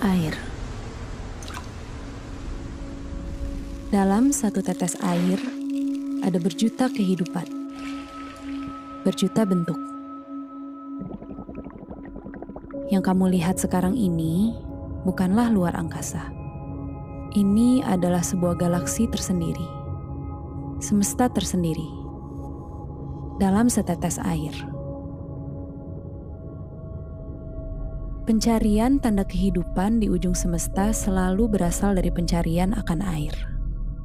Air. Dalam satu tetes air, ada berjuta kehidupan, berjuta bentuk. Yang kamu lihat sekarang ini bukanlah luar angkasa. Ini adalah sebuah galaksi tersendiri, semesta tersendiri, dalam setetes air. Pencarian tanda kehidupan di ujung semesta selalu berasal dari pencarian akan air.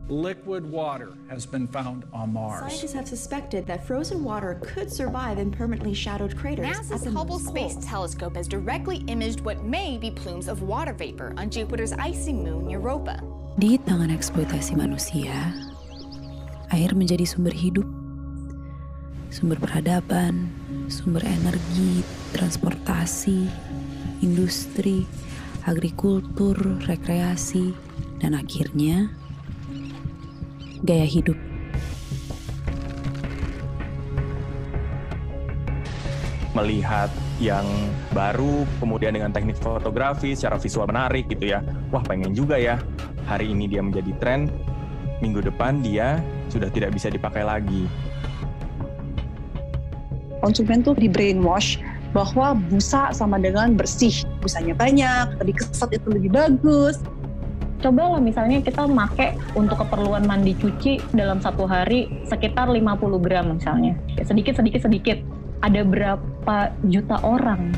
Liquid water has been found on Mars. Scientists have suspected that frozen water could survive in permanently shadowed craters. NASA's Hubble Space Telescope has directly imaged what may be plumes of water vapor on Jupiter's icy moon Europa. Di tangan eksploitasi manusia, air menjadi sumber hidup, sumber peradaban, sumber energi, transportasi, industri, agrikultur, rekreasi, dan akhirnya gaya hidup. Melihat yang baru, kemudian dengan teknik fotografi secara visual menarik gitu ya. Wah, pengen juga ya. Hari ini dia menjadi tren, minggu depan dia sudah tidak bisa dipakai lagi. Konsumen tuh di brainwash bahwa busa sama dengan bersih. Busanya banyak, dikeset itu lebih bagus. Coba lah misalnya kita pakai untuk keperluan mandi cuci dalam satu hari sekitar 50 gram misalnya. Sedikit. Ada berapa juta orang?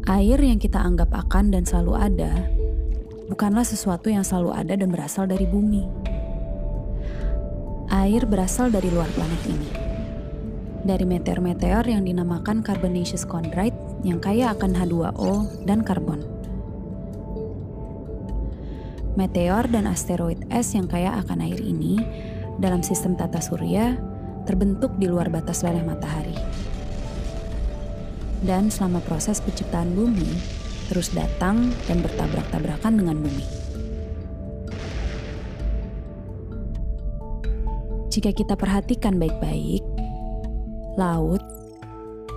Air yang kita anggap akan dan selalu ada, bukanlah sesuatu yang selalu ada dan berasal dari bumi. Air berasal dari luar planet ini. Dari meteor-meteor yang dinamakan carbonaceous chondrite yang kaya akan H2O dan karbon. Meteor dan asteroid es yang kaya akan air ini dalam sistem tata surya terbentuk di luar batas leleh matahari. Dan selama proses penciptaan bumi, terus datang dan bertabrak-tabrakan dengan bumi. Jika kita perhatikan baik-baik, laut,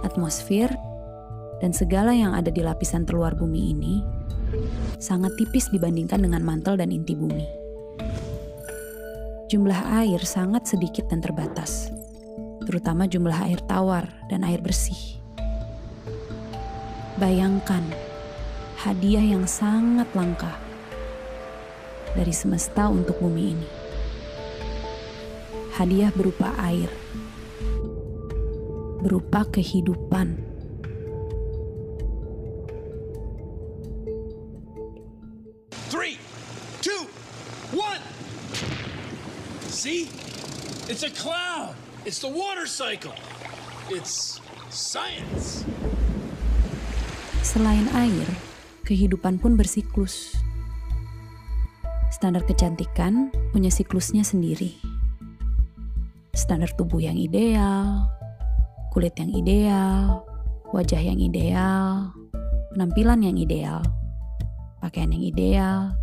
atmosfer, dan segala yang ada di lapisan terluar bumi ini sangat tipis dibandingkan dengan mantel dan inti bumi. Jumlah air sangat sedikit dan terbatas, terutama jumlah air tawar dan air bersih. Bayangkan, hadiah yang sangat langka dari semesta untuk bumi ini. Hadiah berupa air, berupa kehidupan. Three, two, one. See? It's a cloud. It's the water cycle. It's science. Selain air, kehidupan pun bersiklus. Standar kecantikan punya siklusnya sendiri. Standar tubuh yang ideal, kulit yang ideal, wajah yang ideal, penampilan yang ideal, pakaian yang ideal.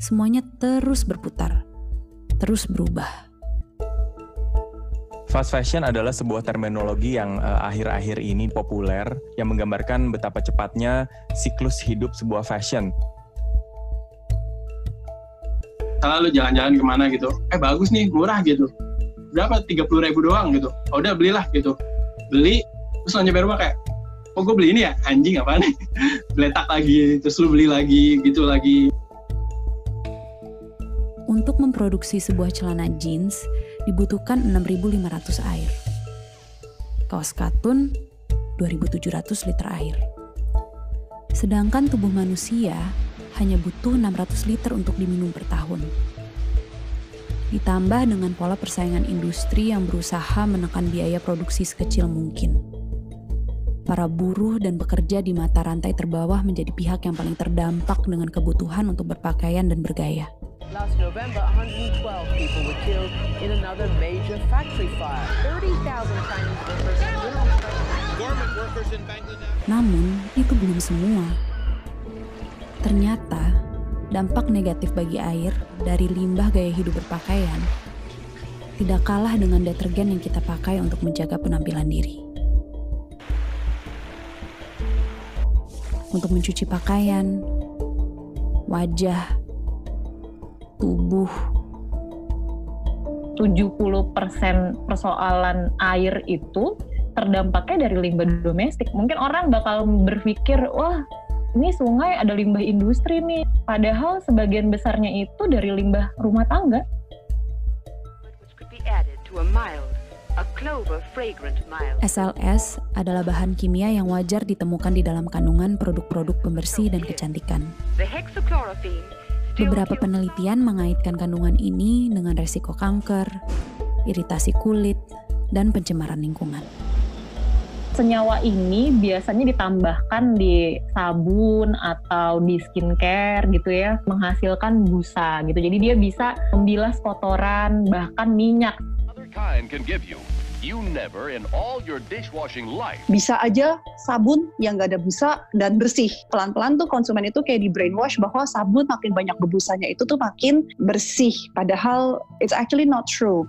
Semuanya terus berputar, terus berubah. Fast fashion adalah sebuah terminologi yang akhir-akhir ini populer yang menggambarkan betapa cepatnya siklus hidup sebuah fashion. Kalau lu jalan-jalan kemana gitu, bagus nih, murah gitu. Berapa? 30.000 doang gitu. Oh, udah belilah gitu. Beli, terus lo nyampe rumah kayak, oh gue beli ini ya? Anjing apaan nih? Beletak lagi, terus lu beli lagi, gitu lagi. Untuk memproduksi sebuah celana jeans, dibutuhkan 6.500 air. Kaos katun, 2.700 liter air. Sedangkan tubuh manusia hanya butuh 600 liter untuk diminum per tahun. Ditambah dengan pola persaingan industri yang berusaha menekan biaya produksi sekecil mungkin. Para buruh dan pekerja di mata rantai terbawah menjadi pihak yang paling terdampak dengan kebutuhan untuk berpakaian dan bergaya. Last November, 112 people were killed in another major factory fire. 30,000 Chinese workers and women. Garment Namun, itu belum semua. Ternyata, dampak negatif bagi air dari limbah gaya hidup berpakaian tidak kalah dengan detergen yang kita pakai untuk menjaga penampilan diri. Untuk mencuci pakaian, wajah, tubuh. 70% persoalan air itu terdampaknya dari limbah domestik. Mungkin orang bakal berpikir, wah ini sungai ada limbah industri nih. Padahal sebagian besarnya itu dari limbah rumah tangga. SLS adalah bahan kimia yang wajar ditemukan di dalam kandungan produk-produk pembersih dan kecantikan. Beberapa penelitian mengaitkan kandungan ini dengan resiko kanker, iritasi kulit, dan pencemaran lingkungan. Senyawa ini biasanya ditambahkan di sabun atau di skincare gitu ya, menghasilkan busa gitu. Jadi dia bisa membilas kotoran, bahkan minyak. Bisa aja sabun yang gak ada busa dan bersih. Pelan-pelan tuh konsumen itu kayak di brainwash bahwa sabun makin banyak berbusanya itu tuh makin bersih. Padahal it's actually not true.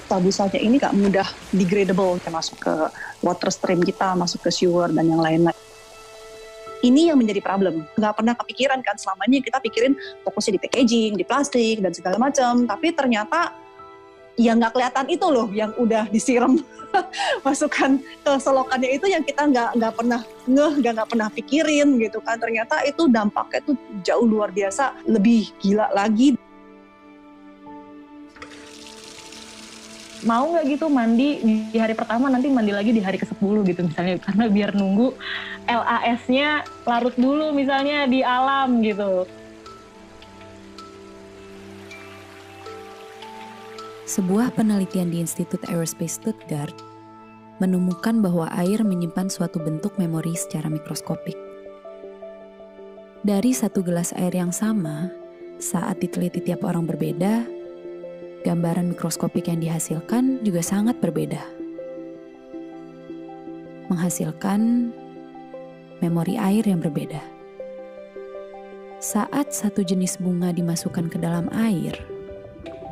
Busanya ini gak mudah degradable, kayak masuk ke water stream kita, masuk ke sewer dan yang lain-lain. Ini yang menjadi problem. Gak pernah kepikiran kan, selama ini kita pikirin fokusnya di packaging, di plastik, dan segala macam. Tapi ternyata yang gak kelihatan itu loh, yang udah disiram masukkan ke selokannya itu yang kita gak pernah gak pernah pikirin gitu kan. Ternyata itu dampaknya tuh jauh luar biasa, lebih gila lagi. Mau nggak gitu mandi di hari pertama, nanti mandi lagi di hari ke-10 gitu misalnya, karena biar nunggu LAS-nya larut dulu misalnya di alam gitu. Sebuah penelitian di Institut Aerospace Stuttgart menemukan bahwa air menyimpan suatu bentuk memori secara mikroskopik. Dari satu gelas air yang sama, saat diteliti tiap orang berbeda, gambaran mikroskopik yang dihasilkan juga sangat berbeda. Menghasilkan memori air yang berbeda. Saat satu jenis bunga dimasukkan ke dalam air,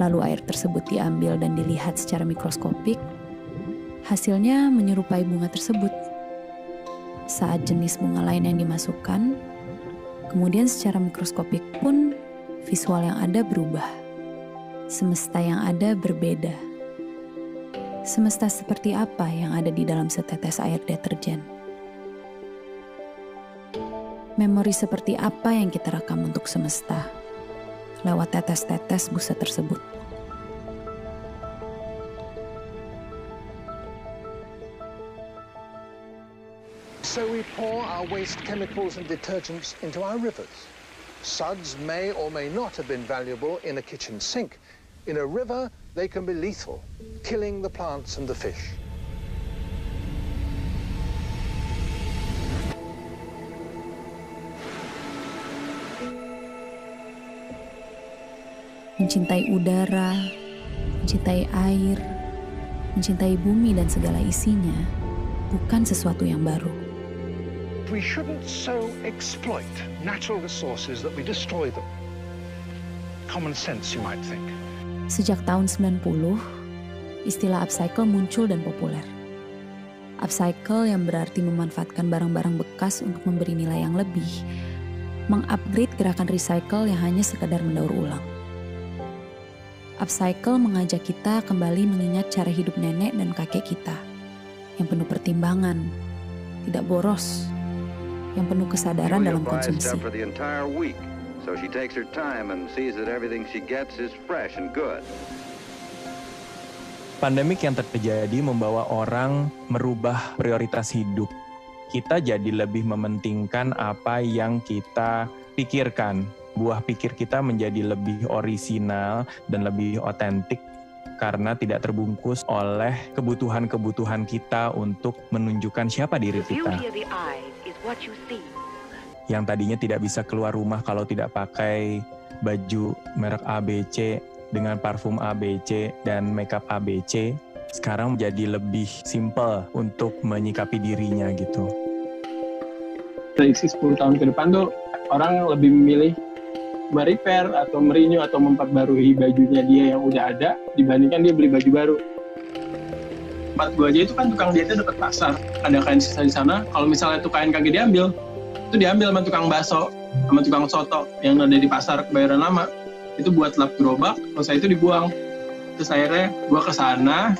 lalu air tersebut diambil dan dilihat secara mikroskopik, hasilnya menyerupai bunga tersebut. Saat jenis bunga lain yang dimasukkan, kemudian secara mikroskopik pun visual yang ada berubah. Semesta yang ada berbeda. Semesta seperti apa yang ada di dalam setetes air deterjen? Memori seperti apa yang kita rekam untuk semesta lewat tetes-tetes busa tersebut? So we pour our waste chemicals and detergents into our rivers. Suds may or may not have been valuable in a kitchen sink. In a river, they can be lethal, killing the plants and the fish. Mencintai udara, mencintai air, mencintai bumi dan segala isinya bukan sesuatu yang baru. We shouldn't so exploit natural resources that we destroy them. Common sense, you might think. Sejak tahun 90, istilah upcycle muncul dan populer. Upcycle yang berarti memanfaatkan barang-barang bekas untuk memberi nilai yang lebih, mengupgrade gerakan recycle yang hanya sekadar mendaur ulang. Upcycle mengajak kita kembali mengingat cara hidup nenek dan kakek kita, yang penuh pertimbangan, tidak boros, yang penuh kesadaran dalam konsumsi. So she takes her time and sees that everything she gets is fresh and good. Pandemik yang terjadi membawa orang merubah prioritas hidup. Kita jadi lebih mementingkan apa yang kita pikirkan. Buah pikir kita menjadi lebih orisinal dan lebih otentik karena tidak terbungkus oleh kebutuhan-kebutuhan kita untuk menunjukkan siapa diri kita. Yang tadinya tidak bisa keluar rumah kalau tidak pakai baju merek ABC dengan parfum ABC dan makeup ABC, sekarang jadi lebih simple untuk menyikapi dirinya gitu. Prediksi 10 tahun ke depan tuh orang lebih memilih merepair atau merenew atau memperbarui bajunya dia yang udah ada dibandingkan dia beli baju baru. Tempat gue aja itu kan tukang jahitnya dekat pasar, ada kain sisa di sana. Kalau misalnya tuh kain kagak diambil, itu diambil sama tukang bakso, sama tukang soto yang ada di pasar Kebayoran Lama. Itu buat lap gerobak, selesai itu dibuang. Terus akhirnya gue kesana,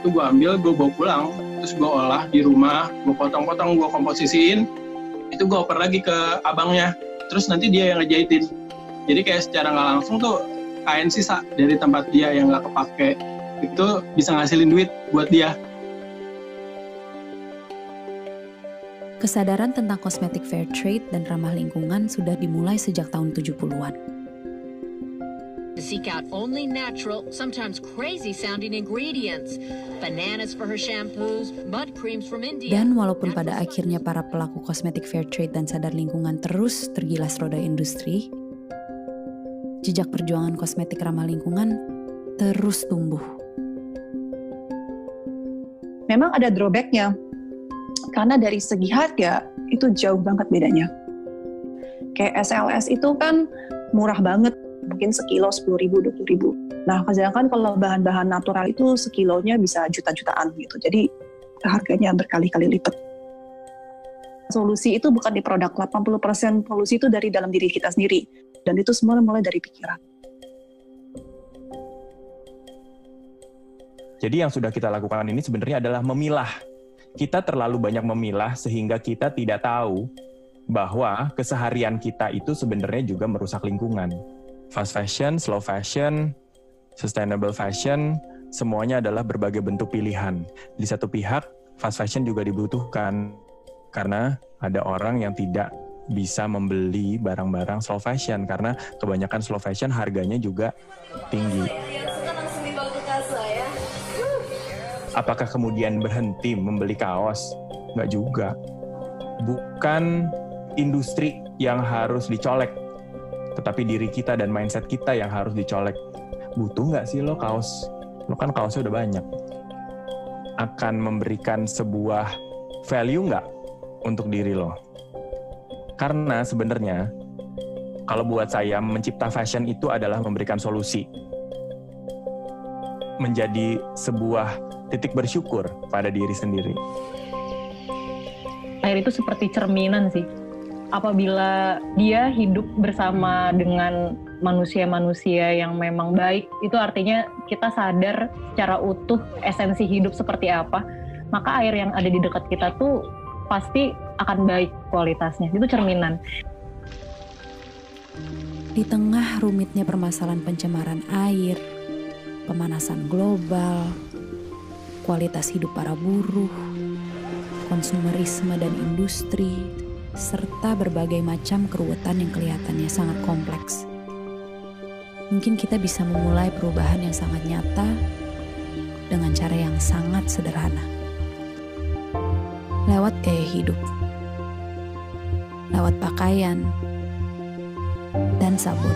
itu gue ambil, gue bawa pulang, terus gue olah di rumah, gue potong-potong, gue komposisiin, itu gue oper lagi ke abangnya, terus nanti dia yang ngejahitin. Jadi kayak secara nggak langsung tuh kain sisa dari tempat dia yang nggak kepake itu bisa ngasilin duit buat dia. Kesadaran tentang kosmetik fair trade dan ramah lingkungan sudah dimulai sejak tahun 70-an. To seek out only natural, sometimes crazy-sounding ingredients. Bananas for her shampoos, mud creams from India. Dan walaupun pada akhirnya para pelaku kosmetik fair trade dan sadar lingkungan terus tergilas roda industri, jejak perjuangan kosmetik ramah lingkungan terus tumbuh. Memang ada drawback-nya, karena dari segi harga itu jauh banget bedanya. Kayak SLS itu kan murah banget, mungkin sekilo 10.000, 20.000. Nah, sedangkan kalau bahan-bahan natural itu sekilonya bisa juta-jutaan gitu. Jadi harganya berkali-kali lipat. Solusi itu bukan di produk, 80% solusi itu dari dalam diri kita sendiri. Dan itu semua mulai dari pikiran. Jadi yang sudah kita lakukan ini sebenarnya adalah memilah. Kita terlalu banyak memilah sehingga kita tidak tahu bahwa keseharian kita itu sebenarnya juga merusak lingkungan. Fast fashion, slow fashion, sustainable fashion, semuanya adalah berbagai bentuk pilihan. Di satu pihak, fast fashion juga dibutuhkan karena ada orang yang tidak bisa membeli barang-barang slow fashion karena kebanyakan slow fashion harganya juga tinggi. Apakah kemudian berhenti membeli kaos? Nggak juga. Bukan industri yang harus dicolek, tetapi diri kita dan mindset kita yang harus dicolek. Butuh nggak sih lo kaos? Lo kan kaosnya udah banyak. Akan memberikan sebuah value nggak untuk diri lo? Karena sebenarnya, kalau buat saya, mencipta fashion itu adalah memberikan solusi. Menjadi sebuah titik bersyukur pada diri sendiri. Air itu seperti cerminan sih. Apabila dia hidup bersama dengan manusia-manusia yang memang baik, itu artinya kita sadar secara utuh esensi hidup seperti apa, maka air yang ada di dekat kita tuh pasti akan baik kualitasnya. Itu cerminan. Di tengah rumitnya permasalahan pencemaran air, pemanasan global, kualitas hidup para buruh, konsumerisme dan industri, serta berbagai macam keruwetan yang kelihatannya sangat kompleks. Mungkin kita bisa memulai perubahan yang sangat nyata dengan cara yang sangat sederhana. Lewat gaya hidup, lewat pakaian, dan sabun.